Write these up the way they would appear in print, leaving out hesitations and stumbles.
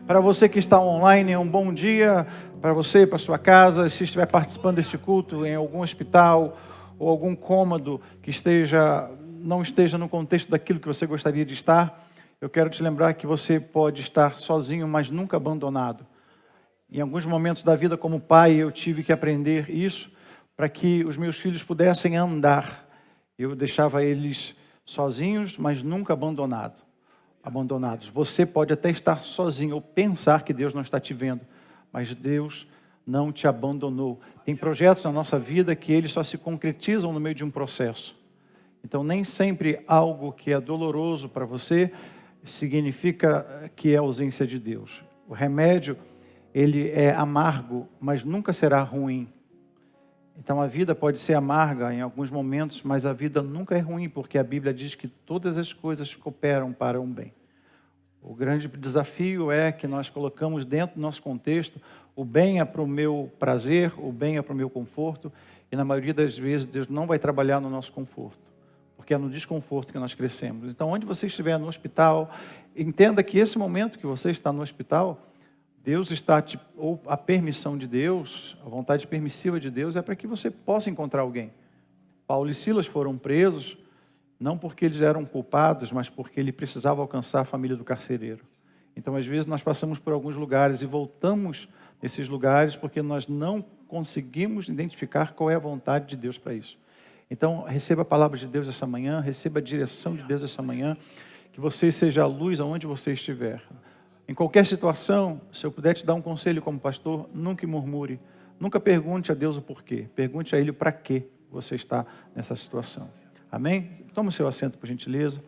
Para você que está online, um bom dia para você, para sua casa. Se estiver participando deste culto em algum hospital ou algum cômodo que não esteja no contexto daquilo que você gostaria de estar, eu quero te lembrar que você pode estar sozinho, mas nunca abandonado. Em alguns momentos da vida como pai, eu tive que aprender isso para que os meus filhos pudessem andar. Eu deixava eles sozinhos, mas nunca abandonados. Você pode até estar sozinho ou pensar que Deus não está te vendo, mas Deus não te abandonou. Tem projetos na nossa vida que eles só se concretizam no meio de um processo. Então, nem sempre algo que é doloroso para você significa que é ausência de Deus. O remédio, ele é amargo, mas nunca será ruim. Então, a vida pode ser amarga em alguns momentos, mas a vida nunca é ruim, porque a Bíblia diz que todas as coisas cooperam para um bem. O grande desafio é que nós colocamos dentro do nosso contexto, o bem é para o meu prazer, o bem é para o meu conforto, e na maioria das vezes Deus não vai trabalhar no nosso conforto, porque é no desconforto que nós crescemos. Então, onde você estiver no hospital, entenda que esse momento que você está no hospital, Deus está, ou a permissão de Deus, a vontade permissiva de Deus é para que você possa encontrar alguém. Paulo e Silas foram presos, não porque eles eram culpados, mas porque ele precisava alcançar a família do carcereiro. Então, às vezes, nós passamos por alguns lugares e voltamos nesses lugares porque nós não conseguimos identificar qual é a vontade de Deus para isso. Então, receba a palavra de Deus essa manhã, receba a direção de Deus essa manhã, que você seja a luz aonde você estiver. Em qualquer situação, se eu puder te dar um conselho como pastor, nunca murmure, nunca pergunte a Deus o porquê, pergunte a Ele para que você está nessa situação. Amém? Toma o seu assento, por gentileza.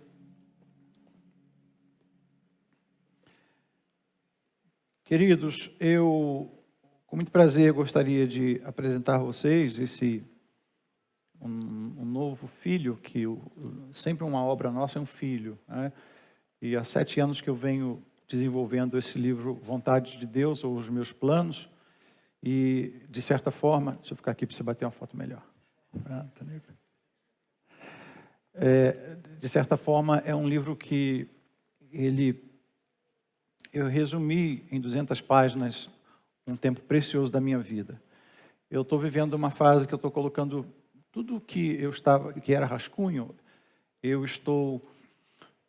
Queridos, eu, com muito prazer, gostaria de apresentar a vocês um novo filho, que sempre uma obra nossa é um filho, né? E há 7 anos que eu venho desenvolvendo esse livro Vontade de Deus, ou Os Meus Planos, e, de certa forma, deixa eu ficar aqui para você bater uma foto melhor. De certa forma, é um livro que eu resumi em 200 páginas um tempo precioso da minha vida. Eu estou vivendo uma fase que eu estou colocando tudo que era rascunho, eu estou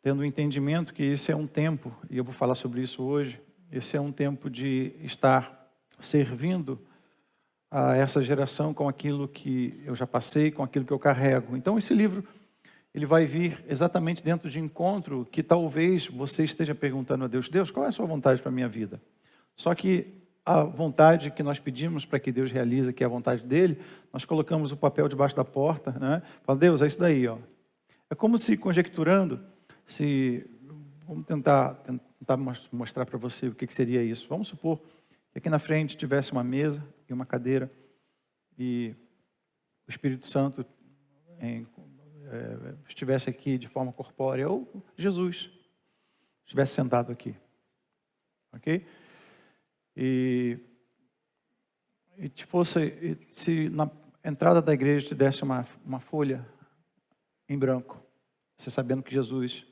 tendo o entendimento que esse é um tempo, e eu vou falar sobre isso hoje, esse é um tempo de estar servindo a essa geração com aquilo que eu já passei, com aquilo que eu carrego. Então, esse livro, ele vai vir exatamente dentro de encontro que talvez você esteja perguntando a Deus, Deus, qual é a sua vontade para a minha vida? Só que a vontade que nós pedimos para que Deus realize, que é a vontade dele, nós colocamos o papel debaixo da porta, né? Fala, Deus, é isso daí, ó. É como se conjecturando, vamos tentar mostrar para você o que seria isso. Vamos supor que aqui na frente tivesse uma mesa e uma cadeira e o Espírito Santo estivesse aqui de forma corpórea, ou Jesus estivesse sentado aqui, ok? E se na entrada da igreja te desse uma folha em branco, você sabendo que Jesus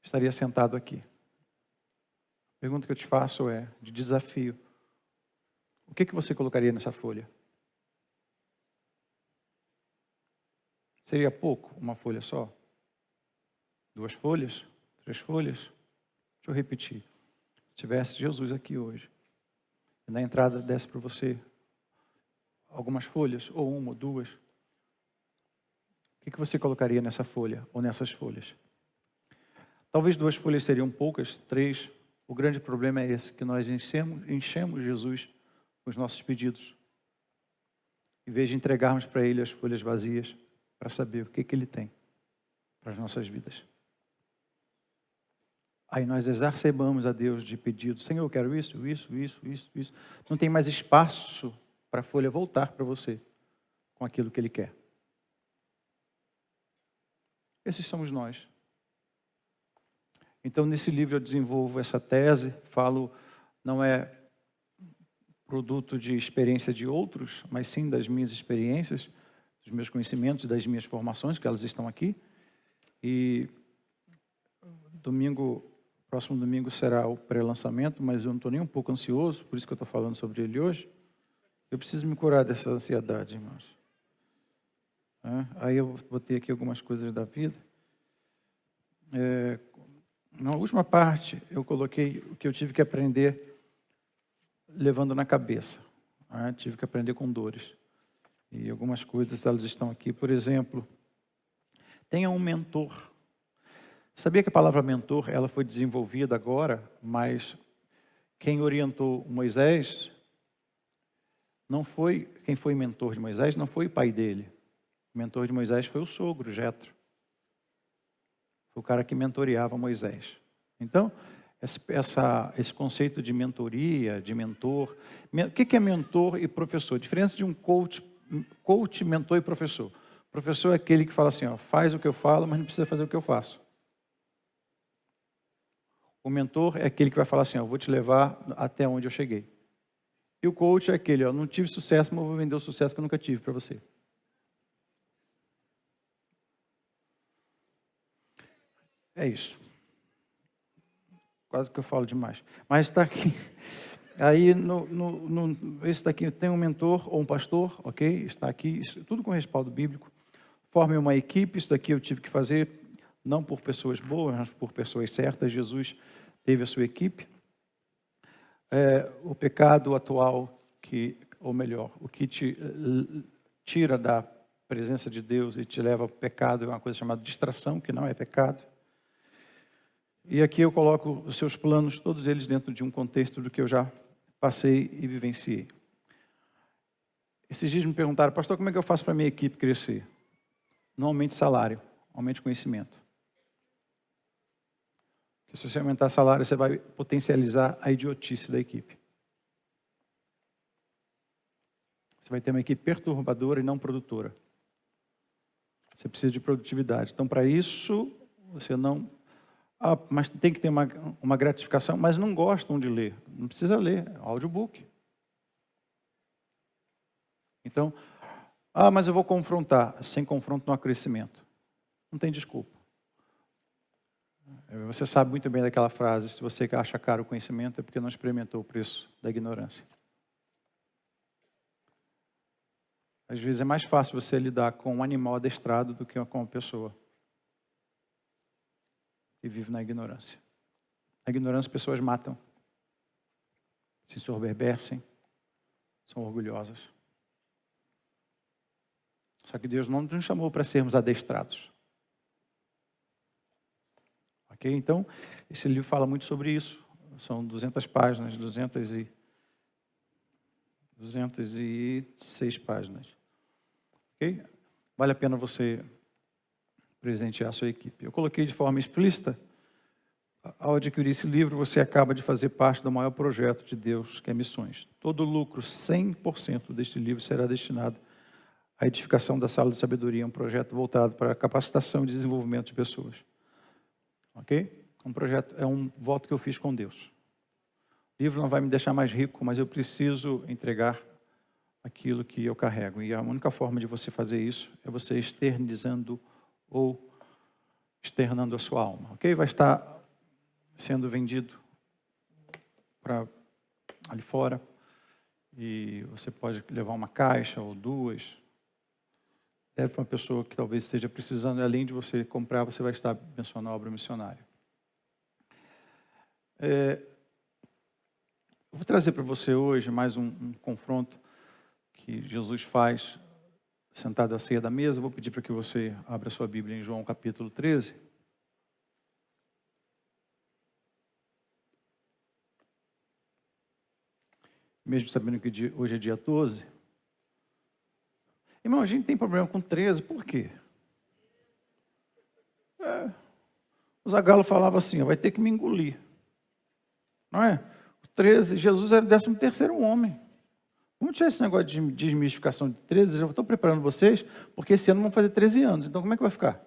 estaria sentado aqui. A pergunta que eu te faço é, de desafio, o que você colocaria nessa folha? Seria pouco, uma folha só? 2 folhas? 3 folhas? Deixa eu repetir. Se tivesse Jesus aqui hoje, e na entrada desse para você algumas folhas, ou 1 ou 2, o que você colocaria nessa folha, ou nessas folhas? Talvez 2 folhas seriam poucas, 3. O grande problema é esse, que nós enchemos Jesus com os nossos pedidos. Em vez de entregarmos para Ele as folhas vazias, para saber o que Ele tem para as nossas vidas. Aí nós exacerbamos a Deus de pedido. Senhor, eu quero isso. Não tem mais espaço para a folha voltar para você com aquilo que Ele quer. Esses somos nós. Então, nesse livro eu desenvolvo essa tese, falo, não é produto de experiência de outros, mas sim das minhas experiências, dos meus conhecimentos e das minhas formações, que elas estão aqui. E domingo Próximo domingo será o pré-lançamento, mas eu não estou nem um pouco ansioso, por isso que eu estou falando sobre ele hoje. Eu preciso me curar dessa ansiedade, irmãos. Aí eu botei aqui algumas coisas da vida. Na última parte, eu coloquei o que eu tive que aprender levando na cabeça. Tive que aprender com dores. E algumas coisas, elas estão aqui. Por exemplo, tenha um mentor. Sabia que a palavra mentor, ela foi desenvolvida agora, mas quem orientou Moisés, quem foi mentor de Moisés, não foi o pai dele. O mentor de Moisés foi o sogro, Jetro. Foi o cara que mentoreava Moisés. Então, esse conceito de mentoria, de mentor. O que é mentor e professor? A diferença de um coach, mentor e professor. O professor é aquele que fala assim, faz o que eu falo, mas não precisa fazer o que eu faço. O mentor é aquele que vai falar assim, eu vou te levar até onde eu cheguei. E o coach é aquele, não tive sucesso, mas eu vou vender o sucesso que eu nunca tive para você. É isso. Quase que eu falo demais. Mas está aqui. Aí, esse daqui tem um mentor ou um pastor, ok? Está aqui, isso, tudo com respaldo bíblico. Forme uma equipe, isso daqui eu tive que fazer, não por pessoas boas, mas por pessoas certas. Jesus teve a sua equipe. O pecado atual, ou melhor, o que te tira da presença de Deus e te leva ao pecado, é uma coisa chamada distração, que não é pecado. E aqui eu coloco os seus planos, todos eles dentro de um contexto do que eu já passei e vivenciei. Esses dias me perguntaram, pastor, como é que eu faço para a minha equipe crescer? Não aumente salário, aumente conhecimento. Porque se você aumentar salário, você vai potencializar a idiotice da equipe. Você vai ter uma equipe perturbadora e não produtora. Você precisa de produtividade. Então, para isso, você não... mas tem que ter uma gratificação, mas não gostam de ler. Não precisa ler, é audiobook. Então, mas eu vou confrontar. Sem confronto não há crescimento. Não tem desculpa. Você sabe muito bem daquela frase, se você acha caro o conhecimento, é porque não experimentou o preço da ignorância. Às vezes é mais fácil você lidar com um animal adestrado do que com uma pessoa que vive na ignorância. Na ignorância, pessoas matam, se ensoberbecem, são orgulhosas. Só que Deus não nos chamou para sermos adestrados. Ok? Então, esse livro fala muito sobre isso. São 200 páginas, 206 páginas. Ok? Vale a pena você presentear a sua equipe. Eu coloquei de forma explícita, ao adquirir esse livro, você acaba de fazer parte do maior projeto de Deus, que é missões. Todo o lucro, 100% deste livro será destinado à edificação da Sala de Sabedoria, um projeto voltado para a capacitação e desenvolvimento de pessoas. Ok? Um projeto, é um voto que eu fiz com Deus. O livro não vai me deixar mais rico, mas eu preciso entregar aquilo que eu carrego. E a única forma de você fazer isso é você externizando ou externando a sua alma. Ok? Vai estar sendo vendido para ali fora. E você pode levar uma caixa ou duas. Deve para uma pessoa que talvez esteja precisando. E além de você comprar, você vai estar abençoando a obra missionária. Eu vou trazer para você hoje mais um confronto que Jesus faz sentado à ceia da mesa. Vou pedir para que você abra a sua Bíblia em João capítulo 13. Mesmo sabendo que hoje é dia 12. Irmão, a gente tem problema com 13, por quê? O Zagalo falava assim, vai ter que me engolir. Não é? O 13, Jesus era o 13º homem. Vamos tirar esse negócio de desmistificação de 13, eu estou preparando vocês, porque esse ano vão fazer 13 anos, então como é que vai ficar?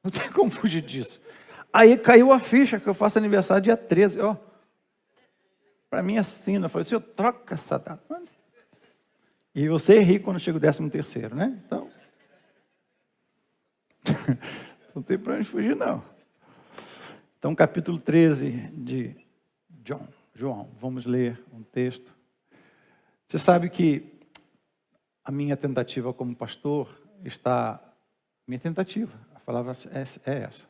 Não tem como fugir disso. Aí caiu a ficha que eu faço aniversário dia 13, ó. Para mim assim, eu falei, senhor, troca essa data. E você ri quando chega o 13º, né? Então, não tem para onde fugir, não. Então, capítulo 13 de João, vamos ler um texto. Você sabe que a minha tentativa como pastor minha tentativa, a palavra é essa.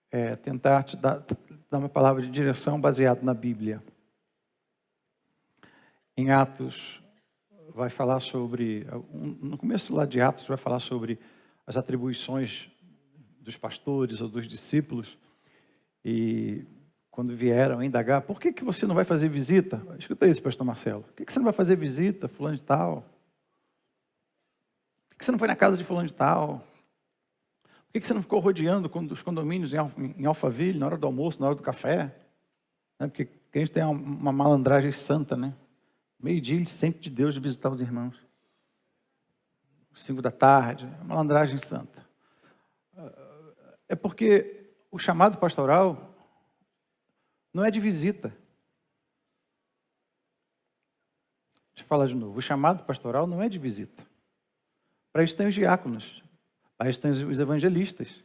É tentar te dar uma palavra de direção baseada na Bíblia. Em Atos, vai falar sobre, no começo lá de Atos, vai falar sobre as atribuições dos pastores ou dos discípulos. E quando vieram indagar, por que você não vai fazer visita? Escuta isso, pastor Marcelo. Por que você não vai fazer visita, fulano de tal? Por que você não foi na casa de fulano de tal? Por que você não ficou rodeando os condomínios em Alphaville, na hora do almoço, na hora do café? Porque a gente tem uma malandragem santa, né? Meio-dia ele sente de Deus de visitar os irmãos. 5 da tarde, malandragem santa. É porque o chamado pastoral não é de visita. Deixa eu falar de novo. O chamado pastoral não é de visita. Para isso tem os diáconos. Para isso tem os evangelistas.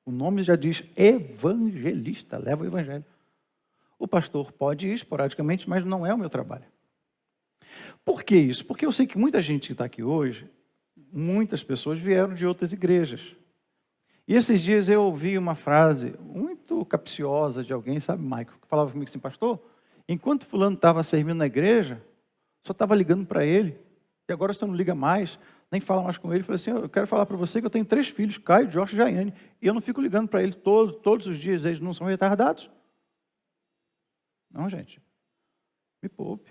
O nome já diz evangelista, leva o evangelho. O pastor pode ir esporadicamente, mas não é o meu trabalho. Por que isso? Porque eu sei que muita gente que está aqui hoje, muitas pessoas vieram de outras igrejas. E esses dias eu ouvi uma frase muito capciosa de alguém, sabe, Michael, que falava comigo assim, pastor, enquanto fulano estava servindo na igreja, só estava ligando para ele, e agora você não liga mais, nem fala mais com ele. Eu falei assim, eu quero falar para você que eu tenho 3 filhos, Caio, Josh e Jaiane, e eu não fico ligando para ele todos os dias, eles não são retardados. Não, gente, me poupe.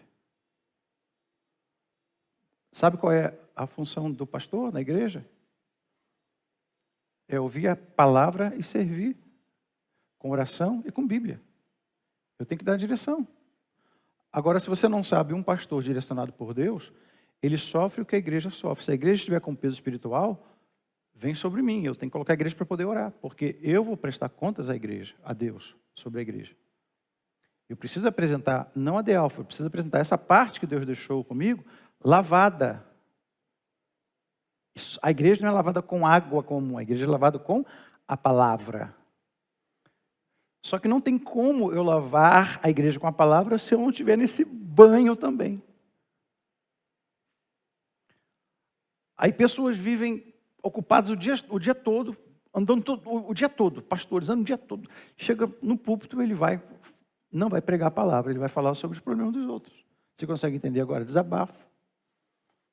Sabe qual é a função do pastor na igreja? É ouvir a palavra e servir com oração e com Bíblia. Eu tenho que dar direção. Agora, se você não sabe, um pastor direcionado por Deus, ele sofre o que a igreja sofre. Se a igreja estiver com peso espiritual, vem sobre mim. Eu tenho que colocar a igreja para poder orar, porque eu vou prestar contas à igreja, a Deus, sobre a igreja. Eu preciso apresentar, não a de alfa, eu preciso apresentar essa parte que Deus deixou comigo, lavada. A igreja não é lavada com água comum, a igreja é lavada com a palavra. Só que não tem como eu lavar a igreja com a palavra se eu não estiver nesse banho também. Aí pessoas vivem ocupadas o dia todo, andando o dia todo, pastores andando o dia todo. Chega no púlpito, ele não vai pregar a palavra, ele vai falar sobre os problemas dos outros. Você consegue entender agora? Desabafo.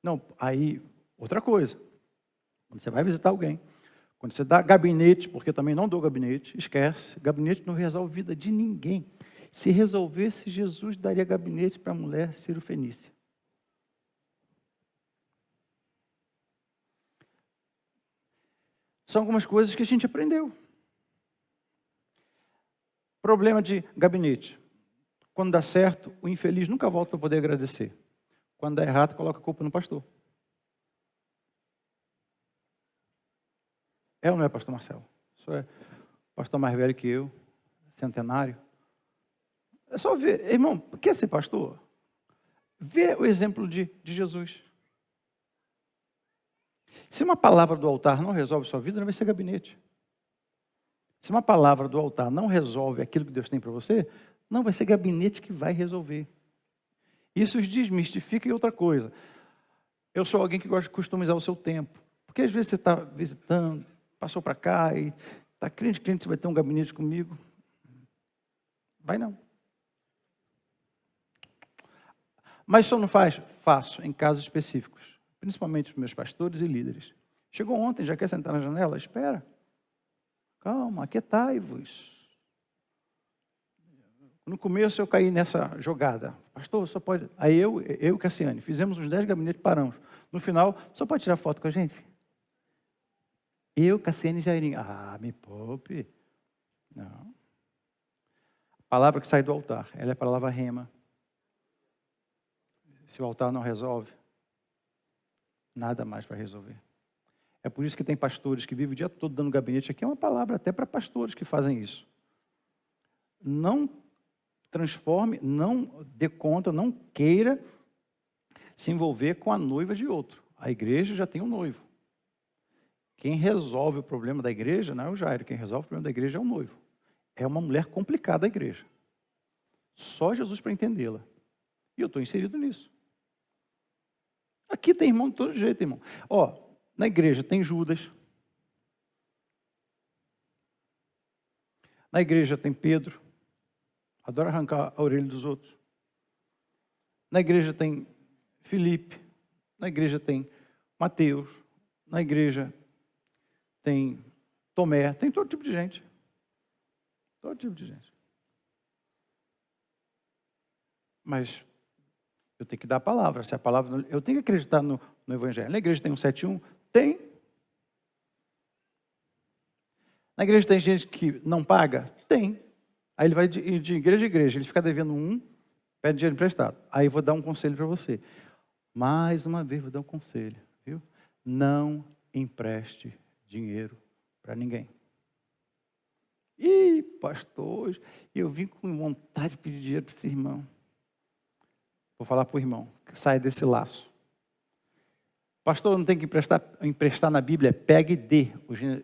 Não, aí, outra coisa. Quando você vai visitar alguém, quando você dá gabinete, porque eu também não dou gabinete, esquece. Gabinete não resolve a vida de ninguém. Se resolvesse, Jesus daria gabinete para a mulher Ciro-Fenícia. São algumas coisas que a gente aprendeu. Problema de gabinete. Quando dá certo, o infeliz nunca volta para poder agradecer. Quando dá errado, coloca a culpa no pastor. É ou não é, pastor Marcelo? Isso é pastor mais velho que eu, centenário. É só ver, irmão, quer ser pastor? Vê o exemplo de Jesus. Se uma palavra do altar não resolve sua vida, não vai ser gabinete. Se uma palavra do altar não resolve aquilo que Deus tem para você, não vai ser gabinete que vai resolver. Isso os desmistifica e outra coisa. Eu sou alguém que gosta de customizar o seu tempo. Porque às vezes você está visitando, passou para cá e está crente, você vai ter um gabinete comigo. Vai não. Mas só não faz? Faço, em casos específicos. Principalmente para meus pastores e líderes. Chegou ontem, já quer sentar na janela? Espera. Calma, aquietai-vos. No começo eu caí nessa jogada. Pastor, só pode... Aí eu e Cassiane, fizemos uns 10 gabinetes, paramos. No final, só pode tirar foto com a gente? Eu, Cassiane e Jairinho. Ah, me poupe. Não. A palavra que sai do altar, ela é a palavra rema. Se o altar não resolve, nada mais vai resolver. É por isso que tem pastores que vivem o dia todo dando gabinete. Aqui é uma palavra até para pastores que fazem isso. Não transforme, não dê conta, não queira se envolver com a noiva de outro. A igreja já tem um noivo. Quem resolve o problema da igreja não é o Jairo, quem resolve o problema da igreja é o noivo. É uma mulher complicada a igreja. Só Jesus para entendê-la. E eu estou inserido nisso. Aqui tem irmão de todo jeito, irmão. Ó, na igreja tem Judas. Na igreja tem Pedro. Adora arrancar a orelha dos outros. Na igreja tem Filipe. Na igreja tem Mateus. Na igreja tem Tomé. Tem todo tipo de gente. Todo tipo de gente. Mas eu tenho que dar a palavra. Se a palavra, eu tenho que acreditar no Evangelho. Na igreja tem um 71? Tem. Na igreja tem gente que não paga? Tem. Aí ele vai de igreja em igreja. Ele fica devendo pede dinheiro emprestado. Aí eu vou dar um conselho para você. Mais uma vez vou dar um conselho. Viu? Não empreste dinheiro para ninguém. Ih, pastor, eu vim com vontade de pedir dinheiro para esse irmão. Vou falar para o irmão, que sai desse laço. Pastor, não tem que emprestar na Bíblia, pegue e dê.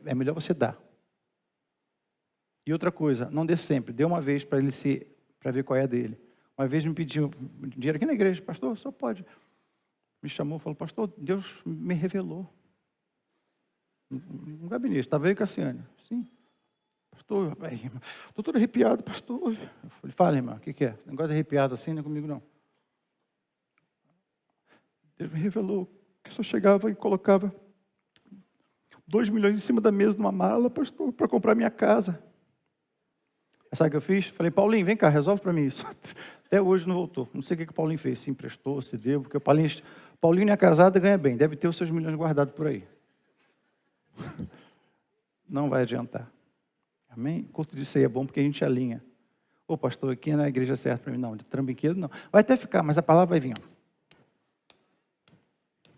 É melhor você dar. E outra coisa, não dê sempre, dê uma vez para ver qual é a dele. Uma vez me pediu dinheiro aqui na igreja, pastor, só pode. Me chamou, falou, pastor, Deus me revelou. No gabinete, estava eu e Cassiane. Sim. Pastor, estou todo arrepiado, pastor. Eu falei, fala, irmão, o que é? Negócio de arrepiado assim, não é comigo não. Deus me revelou que eu só chegava e colocava 2 milhões em cima da mesa numa mala, pastor, para comprar minha casa. Sabe o que eu fiz? Falei, Paulinho, vem cá, resolve para mim isso. Até hoje não voltou. Não sei o que o Paulinho fez, se emprestou, se deu, porque o Paulinho é casado e ganha bem, deve ter os seus milhões guardados por aí. Não vai adiantar. Amém? Culto de ceia é bom porque a gente alinha. Ô pastor, aqui não é a igreja certa para mim, não. De trambiqueiro, não. Vai até ficar, mas a palavra vai vir. Ó.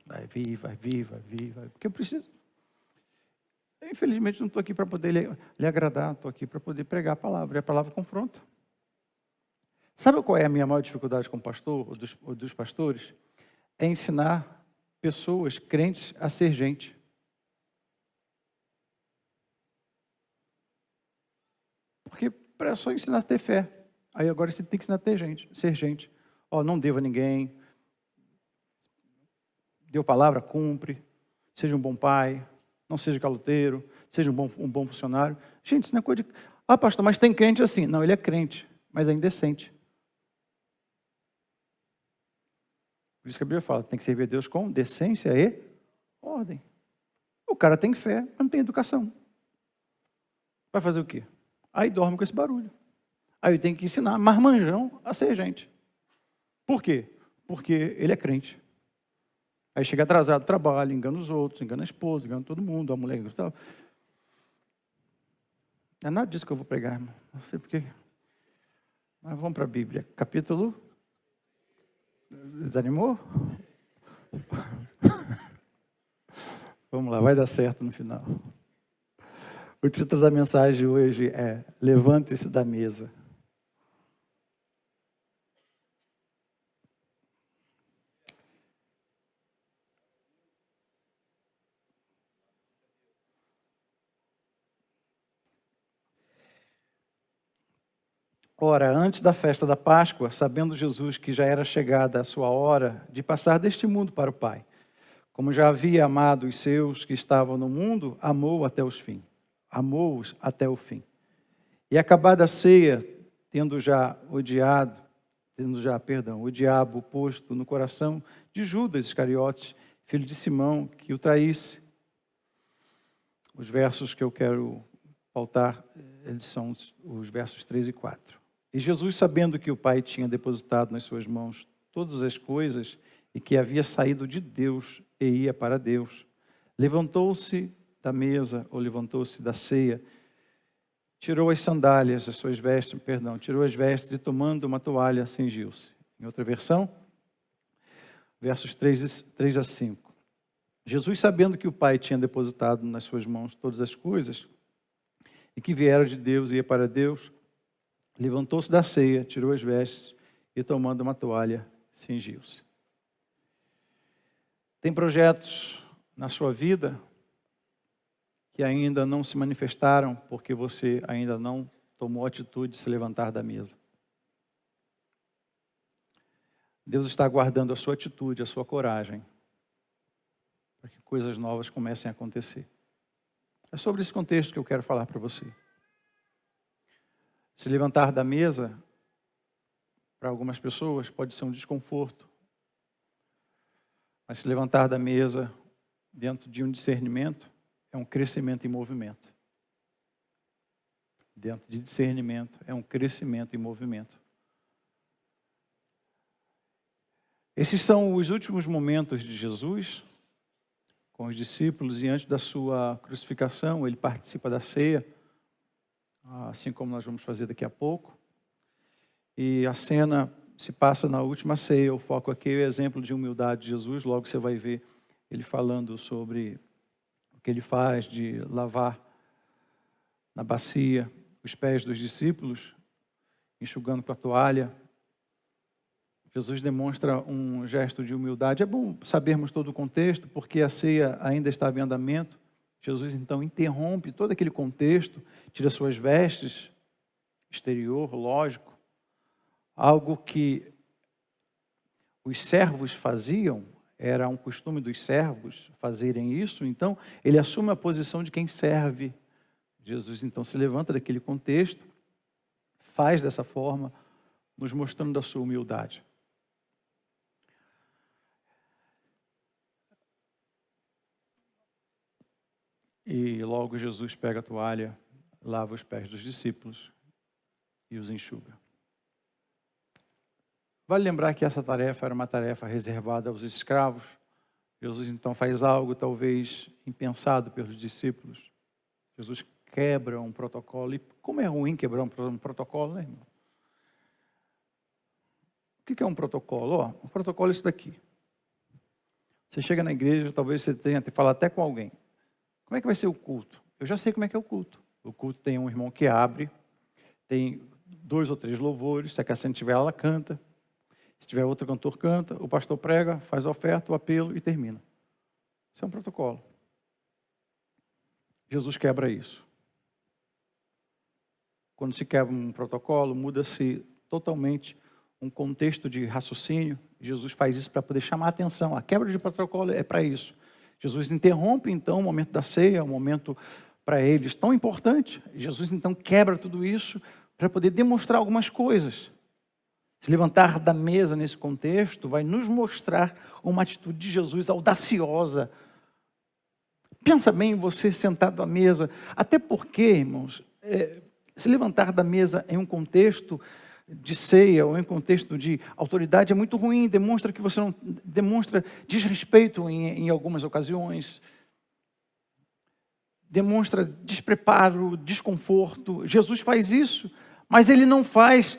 Vai vir. Porque eu preciso. Eu, infelizmente, não estou aqui para poder lhe agradar. Estou aqui para poder pregar a palavra. E a palavra confronta. Sabe qual é a minha maior dificuldade como pastor, ou dos pastores? É ensinar pessoas crentes a ser gente. Porque é só ensinar a ter fé. Aí agora você tem que ensinar a ter gente, ser gente. Ó, não deva a ninguém. Deu palavra, cumpre. Seja um bom pai. Não seja caloteiro. Seja um bom funcionário. Gente, isso não é coisa de... Ah, pastor, mas tem crente assim. Não, ele é crente, mas é indecente. Por isso que a Bíblia fala, tem que servir a Deus com decência e ordem. O cara tem fé, mas não tem educação. Vai fazer o quê? Aí dorme com esse barulho. Aí tem que ensinar marmanjão a ser gente. Por quê? Porque ele é crente. Aí chega atrasado do trabalho, engana os outros, engana a esposa, engana todo mundo, a mulher e tal. Não é nada disso que eu vou pregar, irmão. Não sei porquê. Mas vamos para a Bíblia. Capítulo... Desanimou? Vamos lá, vai dar certo no final. O título da mensagem hoje é Levante-se da mesa. Ora, antes da festa da Páscoa, sabendo Jesus que já era chegada a sua hora de passar deste mundo para o Pai, como já havia amado os seus que estavam no mundo, amou-os até o fim. E acabada a ceia, tendo já o diabo posto no coração de Judas Iscariotes, filho de Simão, que o traísse. Os versos que eu quero pautar, eles são os versos 3 e 4. E Jesus, sabendo que o Pai tinha depositado nas suas mãos todas as coisas e que havia saído de Deus e ia para Deus, levantou-se da mesa, ou levantou-se da ceia, tirou as sandálias, tirou as vestes e tomando uma toalha, cingiu-se. Em outra versão, versos 3 a 5. Jesus, sabendo que o Pai tinha depositado nas suas mãos todas as coisas e que viera de Deus e ia para Deus, levantou-se da ceia, tirou as vestes e tomando uma toalha, cingiu-se. Tem projetos na sua vida que ainda não se manifestaram porque você ainda não tomou a atitude de se levantar da mesa. Deus está aguardando a sua atitude, a sua coragem, para que coisas novas comecem a acontecer. É sobre esse contexto que eu quero falar para você. Se levantar da mesa, para algumas pessoas, pode ser um desconforto. Mas se levantar da mesa, dentro de um discernimento, é um crescimento em movimento. Dentro de discernimento, é um crescimento em movimento. Esses são os últimos momentos de Jesus com os discípulos, e antes da sua crucificação, ele participa da ceia, assim como nós vamos fazer daqui a pouco. E a cena se passa na última ceia. O foco aqui é o exemplo de humildade de Jesus. Logo você vai ver ele falando sobre o que ele faz de lavar na bacia os pés dos discípulos, enxugando com a toalha. Jesus demonstra um gesto de humildade. É bom sabermos todo o contexto, porque a ceia ainda estava em andamento. Jesus, então, interrompe todo aquele contexto, tira suas vestes, exterior, lógico. Algo que os servos faziam, era um costume dos servos fazerem isso. Então, ele assume a posição de quem serve. Jesus, então, se levanta daquele contexto, faz dessa forma, nos mostrando a sua humildade. E logo Jesus pega a toalha, lava os pés dos discípulos e os enxuga. Vale lembrar que essa tarefa era uma tarefa reservada aos escravos. Jesus então faz algo talvez impensado pelos discípulos. Jesus quebra um protocolo. E como é ruim quebrar um protocolo, né, irmão? O que é um protocolo? Um protocolo é isso daqui. Você chega na igreja, talvez você tenha que falar até com alguém. Como é que vai ser o culto? Eu já sei como é que é o culto. O culto tem um irmão que abre, tem 2 ou 3 louvores, se a cassete tiver, ela canta. Se tiver outro cantor, canta. O pastor prega, faz a oferta, o apelo e termina. Isso é um protocolo. Jesus quebra isso. Quando se quebra um protocolo, muda-se totalmente um contexto de raciocínio. Jesus faz isso para poder chamar a atenção. A quebra de protocolo é para isso. Jesus interrompe, então, o momento da ceia, um momento para eles tão importante. Jesus, então, quebra tudo isso para poder demonstrar algumas coisas. Se levantar da mesa nesse contexto vai nos mostrar uma atitude de Jesus audaciosa. Pensa bem você sentado à mesa. Até porque, irmãos, se levantar da mesa em um contexto de ceia ou em contexto de autoridade é muito ruim, demonstra que você não demonstra desrespeito em algumas ocasiões, demonstra despreparo, desconforto. Jesus faz isso, mas ele não faz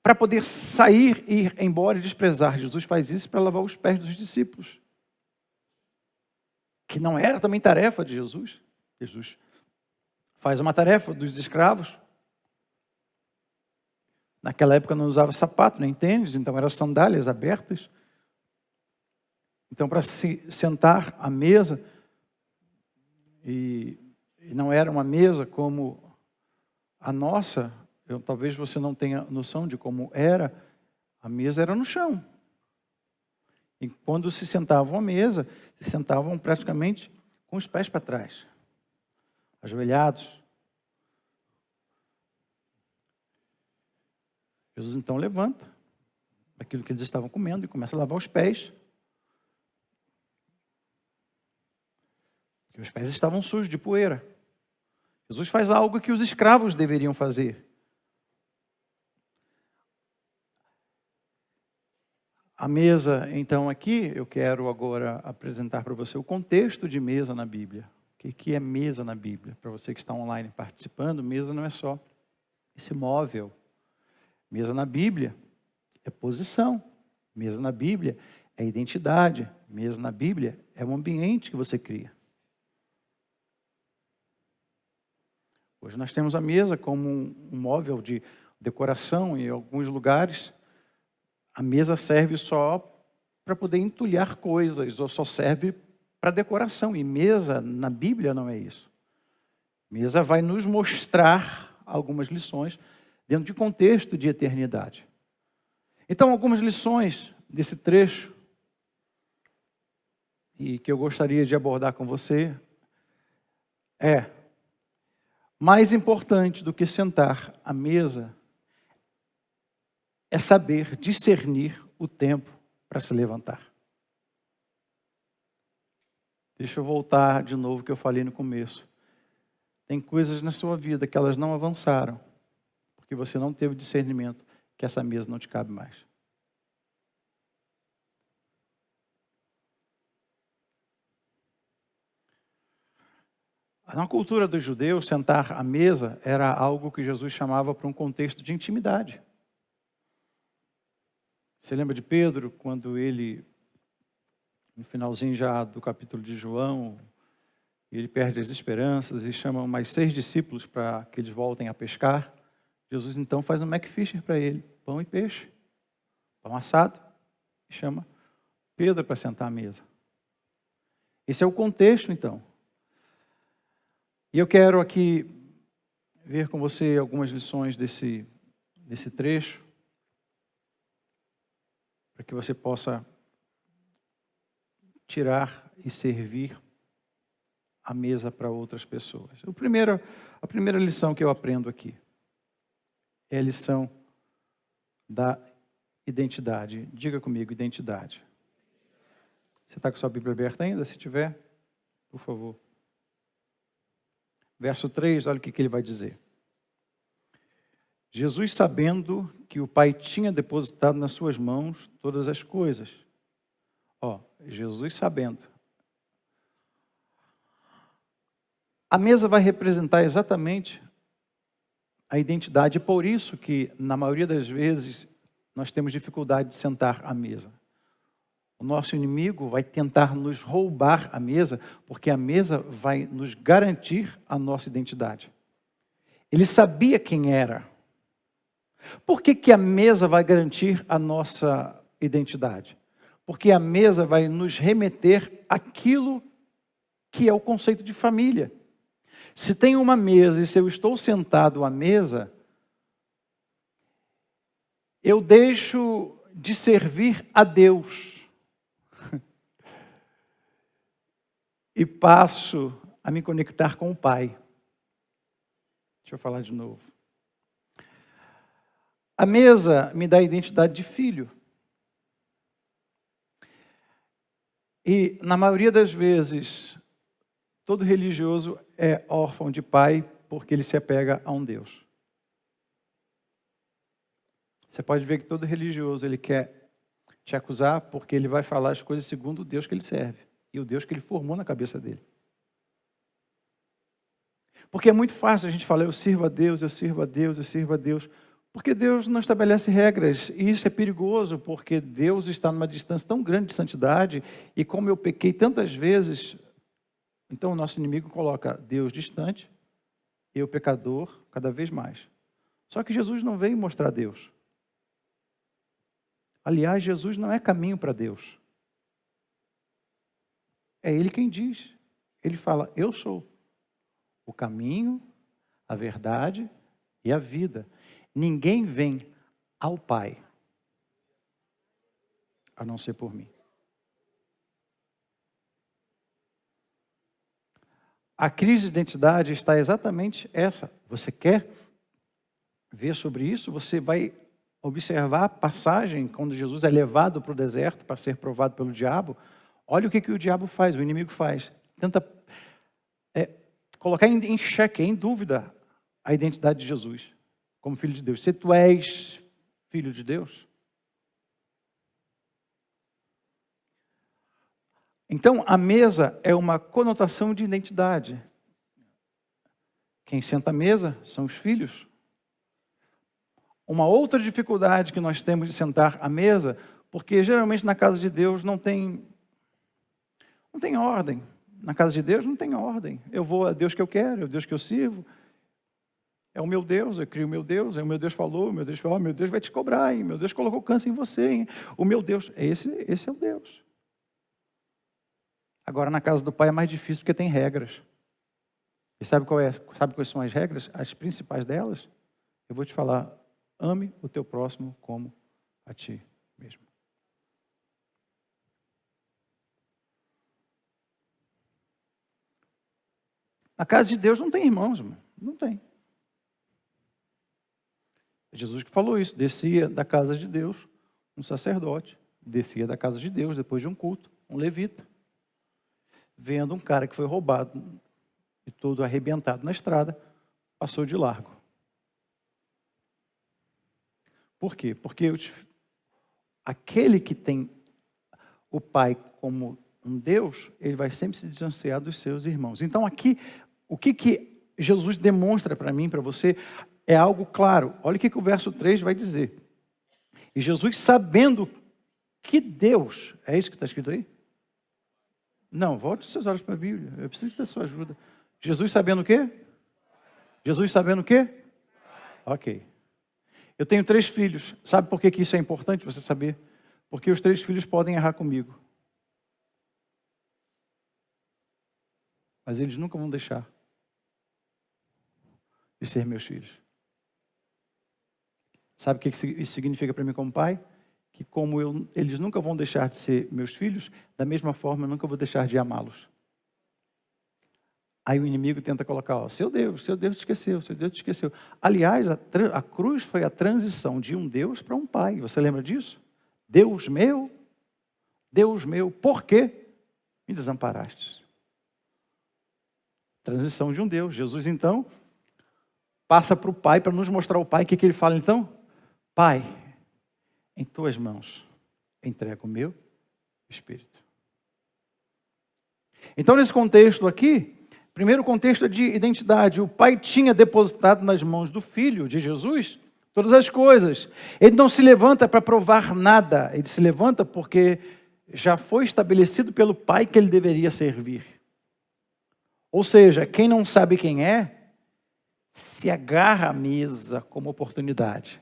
para poder sair, ir embora e desprezar. Jesus faz isso para lavar os pés dos discípulos, que não era também tarefa de Jesus. Jesus faz uma tarefa dos escravos. Naquela época não usava sapato, nem tênis, então eram sandálias abertas. Então, para se sentar à mesa, e não era uma mesa como a nossa, talvez você não tenha noção de como era, a mesa era no chão. E quando se sentavam à mesa, se sentavam praticamente com os pés para trás, ajoelhados. Jesus então levanta aquilo que eles estavam comendo e começa a lavar os pés. Porque os pés estavam sujos de poeira. Jesus faz algo que os escravos deveriam fazer. A mesa, então, aqui, eu quero agora apresentar para você o contexto de mesa na Bíblia. O que é mesa na Bíblia? Para você que está online participando, mesa não é só esse móvel. Mesa na Bíblia é posição. Mesa na Bíblia é identidade. Mesa na Bíblia é um ambiente que você cria. Hoje nós temos a mesa como um móvel de decoração em alguns lugares. A mesa serve só para poder entulhar coisas, ou só serve para decoração. E mesa na Bíblia não é isso. Mesa vai nos mostrar algumas lições dentro de contexto de eternidade. Então, algumas lições desse trecho e que eu gostaria de abordar com você é: mais importante do que sentar à mesa é saber discernir o tempo para se levantar. Deixa eu voltar de novo o que eu falei no começo. Tem coisas na sua vida que elas não avançaram, porque você não teve discernimento que essa mesa não te cabe mais. Na cultura dos judeus, sentar à mesa era algo que Jesus chamava para um contexto de intimidade. Você lembra de Pedro, quando ele, no finalzinho já do capítulo de João, ele perde as esperanças e chama mais 6 discípulos para que eles voltem a pescar. Jesus então faz um McFisher para ele, pão e peixe, pão assado, e chama Pedro para sentar à mesa. Esse é o contexto então. E eu quero aqui ver com você algumas lições desse trecho, para que você possa tirar e servir a mesa para outras pessoas. A primeira lição que eu aprendo aqui é a lição da identidade. Diga comigo, identidade. Você está com sua Bíblia aberta ainda? Se tiver, por favor. Verso 3, olha o que ele vai dizer. Jesus, sabendo que o Pai tinha depositado nas suas mãos todas as coisas. Jesus sabendo. A mesa vai representar exatamente a identidade, e por isso que, na maioria das vezes, nós temos dificuldade de sentar à mesa. O nosso inimigo vai tentar nos roubar a mesa, porque a mesa vai nos garantir a nossa identidade. Ele sabia quem era. Por que a mesa vai garantir a nossa identidade? Porque a mesa vai nos remeter àquilo que é o conceito de família. Se tem uma mesa e se eu estou sentado à mesa, eu deixo de servir a Deus e passo a me conectar com o Pai. Deixa eu falar de novo. A mesa me dá a identidade de filho. E, na maioria das vezes, todo religioso é órfão de pai porque ele se apega a um Deus. Você pode ver que todo religioso ele quer te acusar porque ele vai falar as coisas segundo o Deus que ele serve e o Deus que ele formou na cabeça dele. Porque é muito fácil a gente falar, eu sirvo a Deus, eu sirvo a Deus, eu sirvo a Deus. Porque Deus não estabelece regras, e isso é perigoso, porque Deus está numa distância tão grande de santidade, e como eu pequei tantas vezes, então o nosso inimigo coloca Deus distante, e o pecador cada vez mais. Só que Jesus não veio mostrar Deus. Aliás, Jesus não é caminho para Deus. É Ele quem diz. Ele fala, eu sou o caminho, a verdade e a vida. Ninguém vem ao Pai, a não ser por mim. A crise de identidade está exatamente essa. Você quer ver sobre isso? Você vai observar a passagem quando Jesus é levado para o deserto para ser provado pelo diabo. Olha o que o diabo faz, o inimigo faz. Tenta colocar em xeque, em dúvida, a identidade de Jesus como filho de Deus. Se tu és filho de Deus. Então, a mesa é uma conotação de identidade. Quem senta à mesa são os filhos. Uma outra dificuldade que nós temos de sentar à mesa, porque geralmente na casa de Deus não tem ordem. Na casa de Deus não tem ordem. Eu vou a Deus que eu quero, é o Deus que eu sirvo. É o meu Deus, eu crio o meu Deus, é o meu Deus falou, o meu Deus falou, meu Deus vai te cobrar, hein? Meu Deus colocou câncer em você, hein? O meu Deus, esse é o Deus. Agora na casa do Pai é mais difícil porque tem regras. E sabe quais são as regras? As principais delas? Eu vou te falar. Ame o teu próximo como a ti mesmo. Na casa de Deus não tem irmãos, irmão. Não tem. É Jesus que falou isso. Descia da casa de Deus um sacerdote. Descia da casa de Deus depois de um culto, um levita. Vendo um cara que foi roubado e todo arrebentado na estrada, passou de largo. Por quê? Porque aquele que tem o Pai como um Deus, ele vai sempre se distanciar dos seus irmãos. Então aqui, o que Jesus demonstra para mim, para você, é algo claro. Olha o que o verso 3 vai dizer. E Jesus, sabendo que Deus, é isso que está escrito aí? Não, volte os seus olhos para a Bíblia, eu preciso da sua ajuda. Jesus sabendo o quê? Jesus sabendo o quê? Ok. Eu tenho 3 filhos. Sabe por que isso é importante você saber? Porque os 3 filhos podem errar comigo. Mas eles nunca vão deixar de ser meus filhos. Sabe o que isso significa para mim como pai? Que como eles nunca vão deixar de ser meus filhos, da mesma forma eu nunca vou deixar de amá-los. Aí o inimigo tenta colocar, ó, seu Deus te esqueceu, seu Deus te esqueceu. Aliás, a cruz foi a transição de um Deus para um pai. Você lembra disso? Deus meu, por quê me desamparaste? Transição de um Deus. Jesus, então, passa para o pai, para nos mostrar o pai. O que ele fala, então? Pai, em tuas mãos entrego o meu espírito. Então, nesse contexto aqui, primeiro contexto é de identidade. O pai tinha depositado nas mãos do filho de Jesus todas as coisas. Ele não se levanta para provar nada. Ele se levanta porque já foi estabelecido pelo pai que ele deveria servir. Ou seja, quem não sabe quem é, se agarra à mesa como oportunidade.